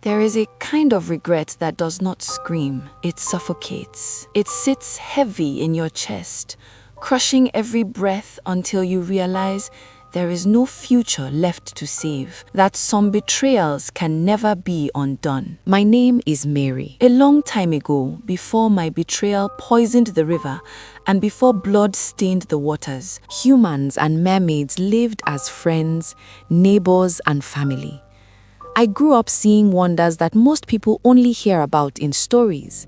There is a kind of regret that does not scream. It suffocates. It sits heavy in your chest, crushing every breath until you realize there is no future left to save, that some betrayals can never be undone. My name is Mary. A long time ago, before my betrayal poisoned the river and before blood stained the waters, humans and mermaids lived as friends, neighbors, and family. I grew up seeing wonders that most people only hear about in stories.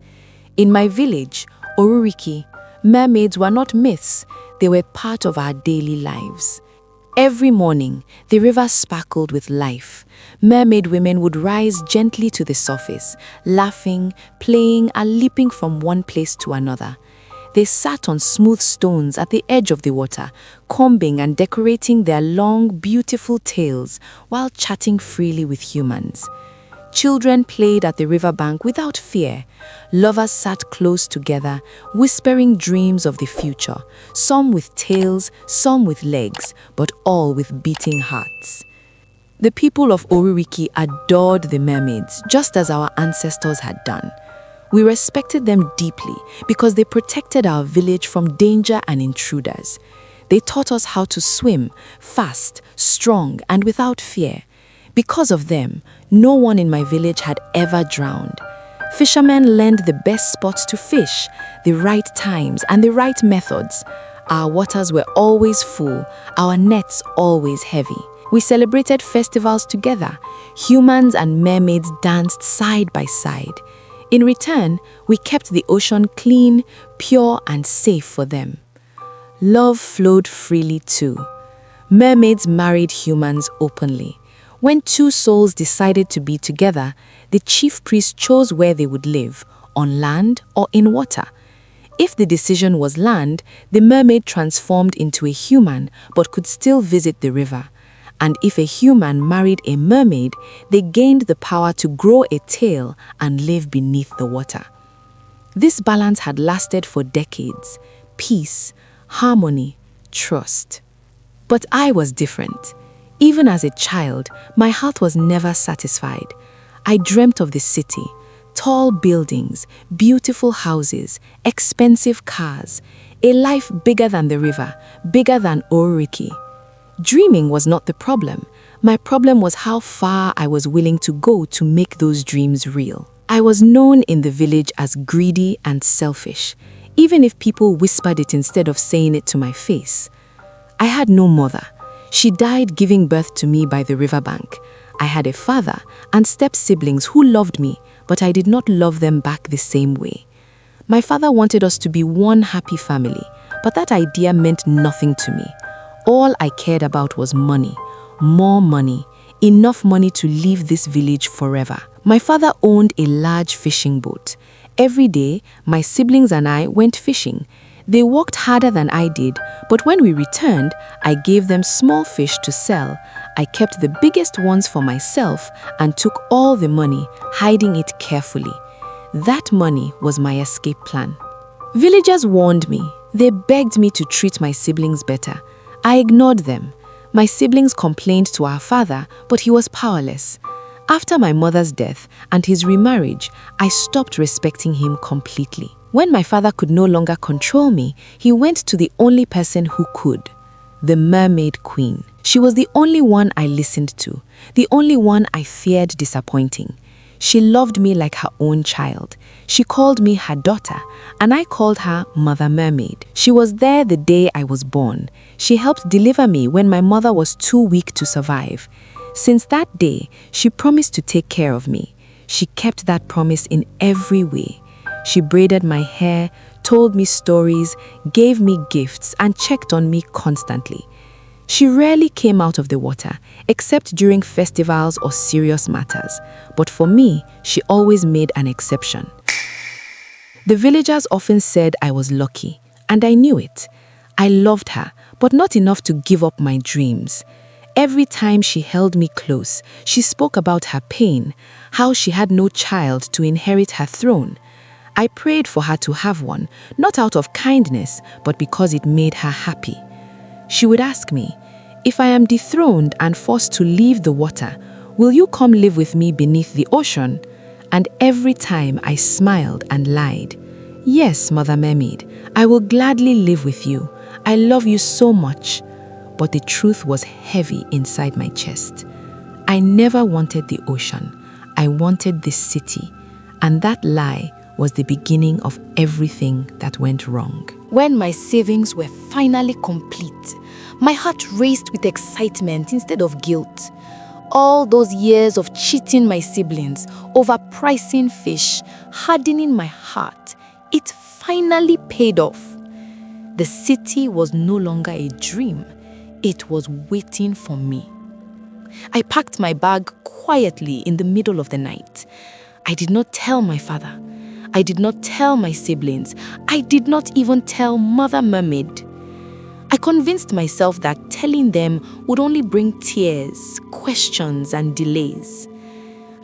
In my village, Oruriki, mermaids were not myths, they were part of our daily lives. Every morning, the river sparkled with life. Mermaid women would rise gently to the surface, laughing, playing, and leaping from one place to another. They sat on smooth stones at the edge of the water, combing and decorating their long, beautiful tails while chatting freely with humans. Children played at the riverbank without fear. Lovers sat close together, whispering dreams of the future, some with tails, some with legs, but all with beating hearts. The people of Oruriki adored the mermaids, just as our ancestors had done. We respected them deeply because they protected our village from danger and intruders. They taught us how to swim, fast, strong, and without fear. Because of them, no one in my village had ever drowned. Fishermen learned the best spots to fish, the right times, and the right methods. Our waters were always full, our nets always heavy. We celebrated festivals together. Humans and mermaids danced side by side. In return, we kept the ocean clean, pure, and safe for them. Love flowed freely too. Mermaids married humans openly. When two souls decided to be together, the chief priest chose where they would live, on land or in water. If the decision was land, the mermaid transformed into a human but could still visit the river. And if a human married a mermaid, they gained the power to grow a tail and live beneath the water. This balance had lasted for decades. Peace, harmony, trust. But I was different. Even as a child, my heart was never satisfied. I dreamt of the city, tall buildings, beautiful houses, expensive cars, a life bigger than the river, bigger than Oruriki. Dreaming was not the problem. My problem was how far I was willing to go to make those dreams real. I was known in the village as greedy and selfish, even if people whispered it instead of saying it to my face. I had no mother. She died giving birth to me by the riverbank. I had a father and step-siblings who loved me, but I did not love them back the same way. My father wanted us to be one happy family, but that idea meant nothing to me. All I cared about was money, more money, enough money to leave this village forever. My father owned a large fishing boat. Every day, my siblings and I went fishing. They worked harder than I did, but when we returned, I gave them small fish to sell. I kept the biggest ones for myself and took all the money, hiding it carefully. That money was my escape plan. Villagers warned me. They begged me to treat my siblings better. I ignored them. My siblings complained to our father, but he was powerless. After my mother's death and his remarriage, I stopped respecting him completely. When my father could no longer control me, he went to the only person who could, the Mermaid Queen. She was the only one I listened to, the only one I feared disappointing. She loved me like her own child. She called me her daughter, and I called her Mother Mermaid. She was there the day I was born. She helped deliver me when my mother was too weak to survive. Since that day, she promised to take care of me. She kept that promise in every way. She braided my hair, told me stories, gave me gifts, and checked on me constantly. She rarely came out of the water, except during festivals or serious matters. But for me, she always made an exception. The villagers often said I was lucky, and I knew it. I loved her, but not enough to give up my dreams. Every time she held me close, she spoke about her pain, how she had no child to inherit her throne. I prayed for her to have one, not out of kindness, but because it made her happy. She would ask me, if I am dethroned and forced to leave the water, Will you come live with me beneath the ocean? And every time I smiled and lied. Yes, Mother Mermaid, I will gladly live with you. I love you so much. But the truth was heavy inside my chest. I never wanted the ocean. I wanted this city. And that lie was the beginning of everything that went wrong. When my savings were finally complete, my heart raced with excitement instead of guilt. All those years of cheating my siblings, overpricing fish, hardening my heart, it finally paid off. The city was no longer a dream. It was waiting for me. I packed my bag quietly in the middle of the night. I did not tell my father. I did not tell my siblings. I did not even tell Mother Mermaid. I convinced myself that telling them would only bring tears, questions, and delays.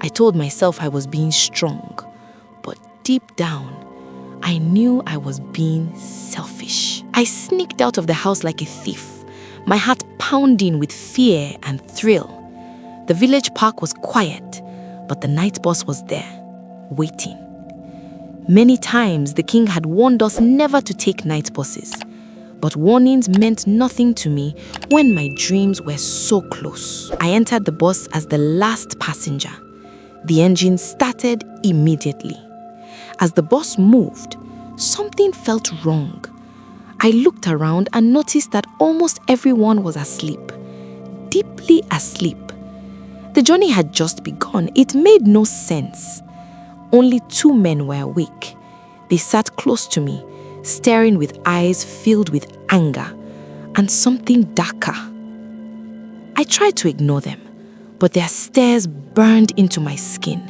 I told myself I was being strong, but deep down, I knew I was being selfish. I sneaked out of the house like a thief, my heart pounding with fear and thrill. The village park was quiet, but the night boss was there, waiting. Many times the king had warned us never to take night buses, but warnings meant nothing to me when my dreams were so close. I entered the bus as the last passenger. The engine started immediately. As the bus moved, something felt wrong. I looked around and noticed that almost everyone was asleep, deeply asleep. The journey had just begun. It made no sense. Only 2 men were awake. They sat close to me, staring with eyes filled with anger and something darker. I tried to ignore them, but their stares burned into my skin.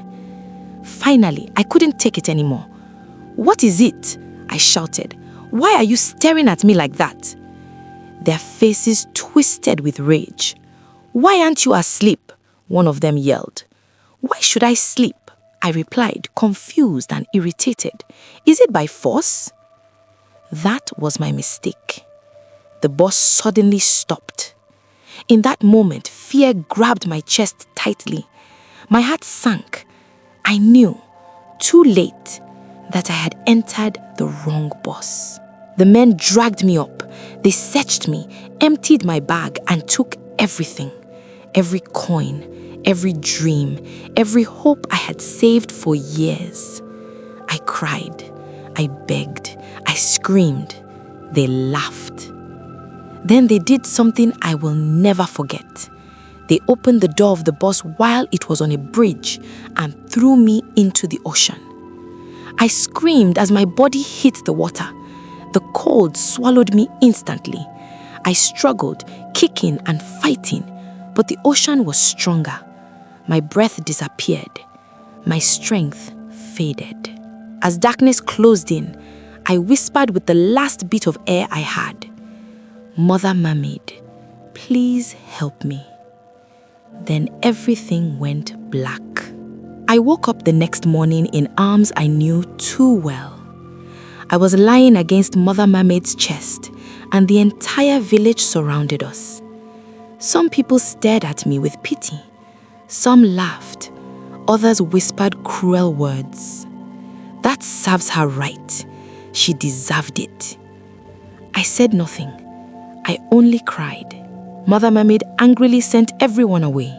Finally, I couldn't take it anymore. "What is it?" I shouted. "Why are you staring at me like that?" Their faces twisted with rage. "Why aren't you asleep?" one of them yelled. "Why should I sleep?" I replied, confused and irritated. "Is it by force?" That was my mistake. The bus suddenly stopped. In that moment, fear grabbed my chest tightly. My heart sank. I knew, too late, that I had entered the wrong bus. The men dragged me up. They searched me, emptied my bag, and took everything. Every coin, every dream, every hope I had saved for years. I cried. I begged. I screamed. They laughed. Then they did something I will never forget. They opened the door of the bus while it was on a bridge and threw me into the ocean. I screamed as my body hit the water. The cold swallowed me instantly. I struggled, kicking and fighting, but the ocean was stronger. My breath disappeared. My strength faded. As darkness closed in, I whispered with the last bit of air I had, "Mother Mermaid, please help me." Then everything went black. I woke up the next morning in arms I knew too well. I was lying against Mother Mermaid's chest, and the entire village surrounded us. Some people stared at me with pity. Some laughed. Others whispered cruel words. "That serves her right. She deserved it." I said nothing. I only cried. Mother Mermaid angrily sent everyone away.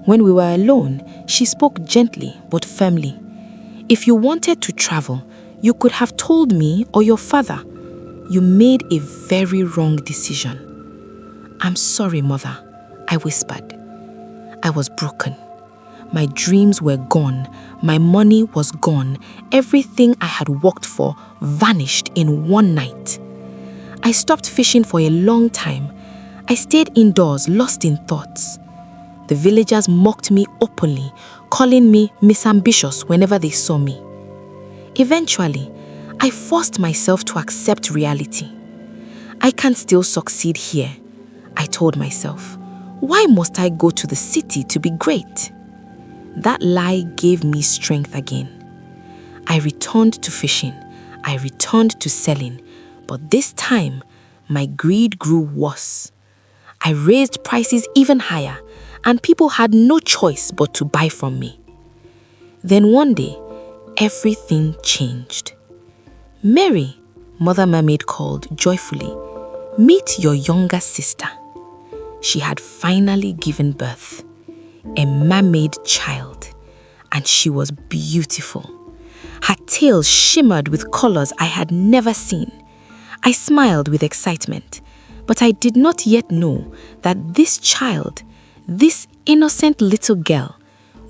When we were alone, she spoke gently but firmly. "If you wanted to travel, you could have told me or your father. You made a very wrong decision." "I'm sorry, Mother," I whispered. I was broken. My dreams were gone. My money was gone. Everything I had worked for vanished in one night. I stopped fishing for a long time. I stayed indoors, lost in thoughts. The villagers mocked me openly, calling me Miss Ambitious whenever they saw me. Eventually, I forced myself to accept reality. I can still succeed here, I told myself. Why must I go to the city to be great? That lie gave me strength again. I returned to fishing. I returned to selling. But this time, my greed grew worse. I raised prices even higher, and people had no choice but to buy from me. Then one day, everything changed. "Mary," Mother Mermaid called joyfully, "meet your younger sister." She had finally given birth, a mermaid child, and she was beautiful. Her tail shimmered with colors I had never seen. I smiled with excitement, but I did not yet know that this child, this innocent little girl,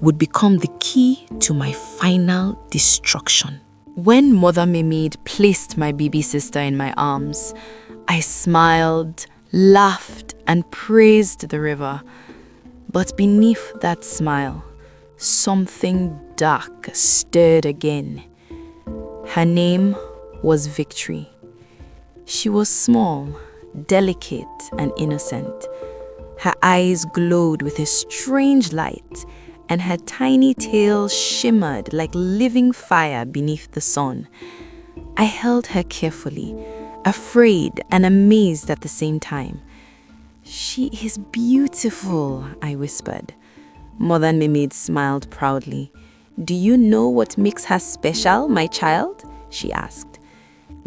would become the key to my final destruction. When Mother Mermaid placed my baby sister in my arms, I smiled, laughed, and praised the river. But beneath that smile, something dark stirred again. Her name was Victory. She was small, delicate, and innocent. Her eyes glowed with a strange light, and her tiny tail shimmered like living fire beneath the sun. I held her carefully, afraid and amazed at the same time. "She is beautiful," I whispered. Mother Mermaid smiled proudly. "Do you know what makes her special, my child?" she asked.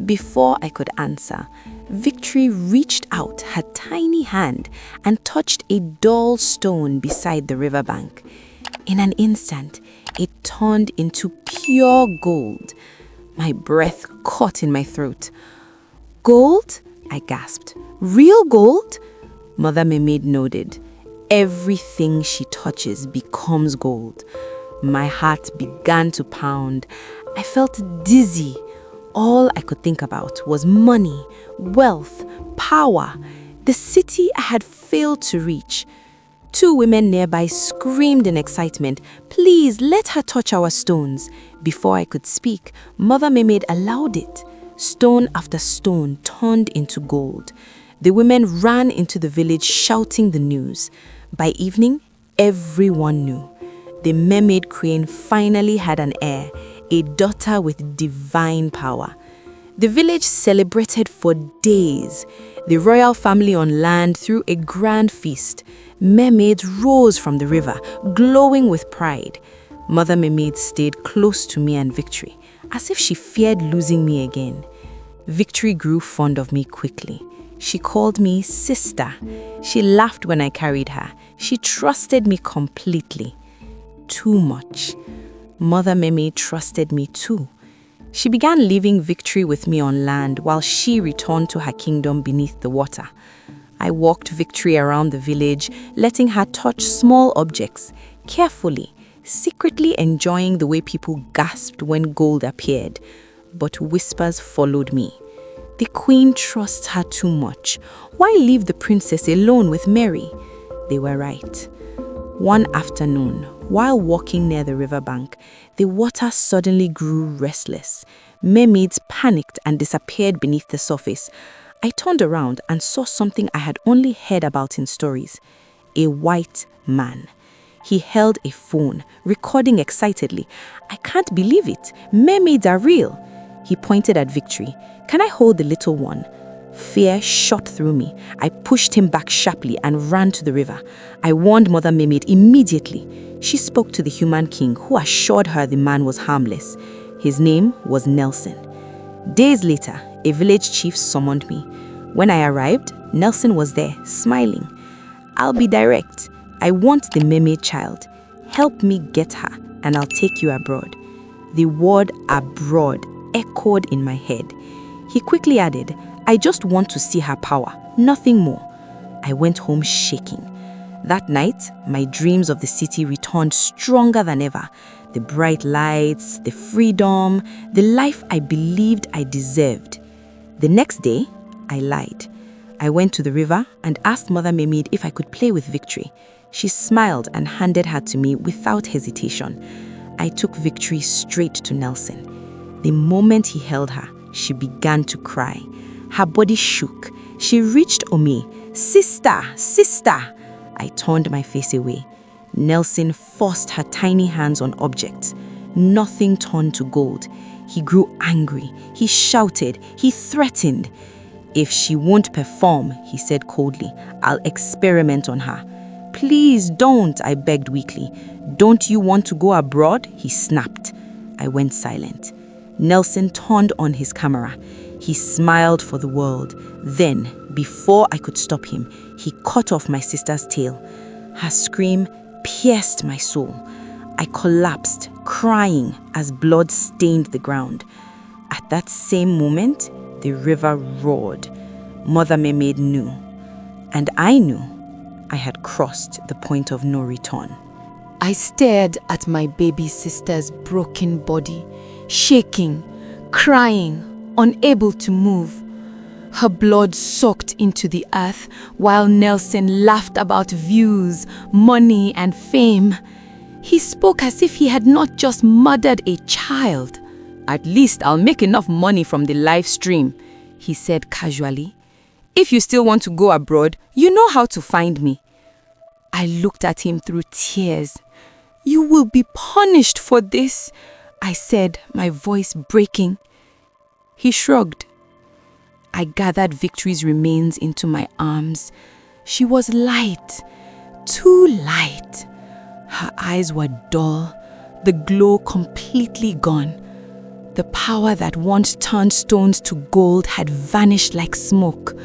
Before I could answer, Victory reached out her tiny hand and touched a dull stone beside the riverbank. In an instant, it turned into pure gold. My breath caught in my throat. "Gold?" I gasped. "Real gold?" Mother Mermaid nodded. "Everything she touches becomes gold." My heart began to pound. I felt dizzy. All I could think about was money, wealth, power, the city I had failed to reach. Two women nearby screamed in excitement, "Please, let her touch our stones." Before I could speak, Mother Mermaid allowed it. Stone after stone turned into gold. The women ran into the village shouting the news. By evening, everyone knew. The mermaid queen finally had an heir, a daughter with divine power. The village celebrated for days. The royal family on land threw a grand feast. Mermaids rose from the river, glowing with pride. Mother Mermaid stayed close to me and Victory, as if she feared losing me again. Victory grew fond of me quickly. She called me sister. She laughed when I carried her. She trusted me completely. Too much. Mother Mermaid trusted me too. She began leaving Victory with me on land while she returned to her kingdom beneath the water. I walked Victory around the village, letting her touch small objects, carefully, secretly enjoying the way people gasped when gold appeared. But whispers followed me. The queen trusts her too much. Why leave the princess alone with Mary? They were right. One afternoon, while walking near the riverbank, the water suddenly grew restless. Mermaids panicked and disappeared beneath the surface. I turned around and saw something I had only heard about in stories. A white man. He held a phone, recording excitedly. "I can't believe it. Mermaids are real." He pointed at Victory. "Can I hold the little one?" Fear shot through me. I pushed him back sharply and ran to the river. I warned Mother Mermaid immediately. She spoke to the human king, who assured her the man was harmless. His name was Nelson. Days later, a village chief summoned me. When I arrived, Nelson was there, smiling. "I'll be direct. I want the mermaid child. Help me get her, and I'll take you abroad." The word abroad echoed in my head. He quickly added, "I just want to see her power, nothing more." I went home shaking. That night, my dreams of the city returned stronger than ever. The bright lights, the freedom, the life I believed I deserved. The next day, I lied. I went to the river and asked Mother Mermaid if I could play with Victory. She smiled and handed her to me without hesitation. I took Victory straight to Nelson. The moment he held her, she began to cry. Her body shook. She reached on me. "Sister, sister!" I turned my face away. Nelson forced her tiny hands on objects. Nothing turned to gold. He grew angry. He shouted. He threatened. "If she won't perform," he said coldly, "I'll experiment on her. Please don't, I begged weakly. Don't you want to go abroad? He snapped. I went silent. Nelson turned on his camera. He smiled for the world. Then, before I could stop him, he cut off my sister's tail. Her scream pierced my soul. I collapsed, crying as blood stained the ground. At that same moment, the river roared. Mother Mermaid knew. And I knew I had crossed the point of no return. I stared at my baby sister's broken body, shaking, crying, unable to move. Her blood soaked into the earth while Nelson laughed about views, money, and fame. He spoke as if he had not just murdered a child. At least I'll make enough money from the live stream, he said casually. If you still want to go abroad, you know how to find me. I looked at him through tears. You will be punished for this, I said, my voice breaking. He shrugged. I gathered Victory's remains into my arms. She was light, too light. Her eyes were dull, the glow completely gone. The power that once turned stones to gold had vanished like smoke.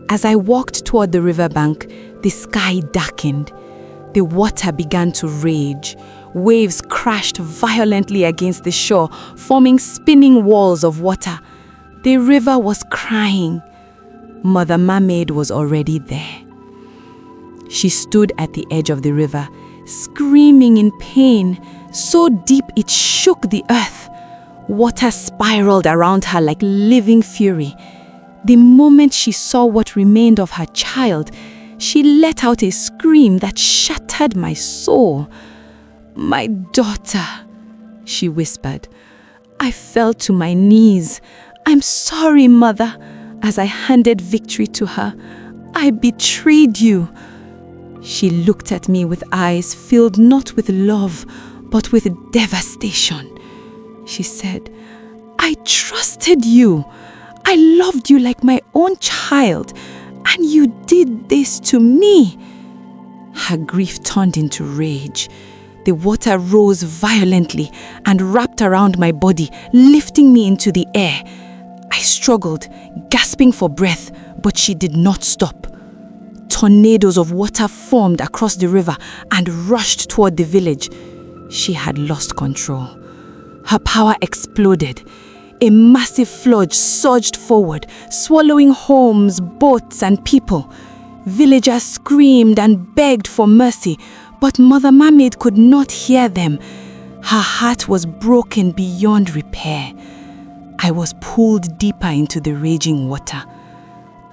As I walked toward the riverbank, the sky darkened. The water began to rage. Waves crashed violently against the shore, forming spinning walls of water. The river was crying. Mother Mermaid was already there. She stood at the edge of the river, screaming in pain, so deep it shook the earth. Water spiraled around her like living fury. The moment she saw what remained of her child, she let out a scream that shattered my soul. My daughter, she whispered. I fell to my knees. I'm sorry, Mother, as I handed Victory to her. I betrayed you. She looked at me with eyes filled not with love, but with devastation. She said, I trusted you. I loved you like my own child, and you did this to me. Her grief turned into rage. The water rose violently and wrapped around my body, lifting me into the air. I struggled, gasping for breath, but she did not stop. Tornadoes of water formed across the river and rushed toward the village. She had lost control. Her power exploded. A massive flood surged forward, swallowing homes, boats, and people. Villagers screamed and begged for mercy, but Mother Mermaid could not hear them. Her heart was broken beyond repair. I was pulled deeper into the raging water.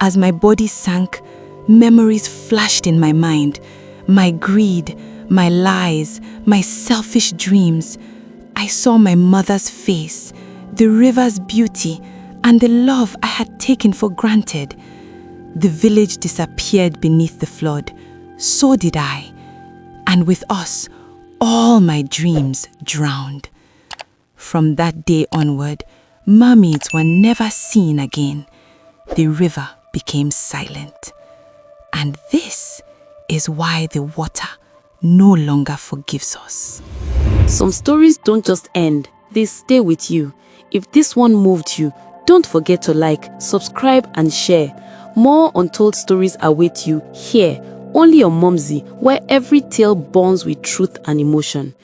As my body sank, memories flashed in my mind. My greed, my lies, my selfish dreams. I saw my mother's face, the river's beauty, and the love I had taken for granted. The village disappeared beneath the flood. So did I. And with us, all my dreams drowned. From that day onward, mermaids were never seen again. The river became silent. And this is why the water no longer forgives us. Some stories don't just end, they stay with you. If this one moved you, don't forget to like, subscribe, and share. More untold stories await you here, only on Mumxy, where every tale burns with truth and emotion.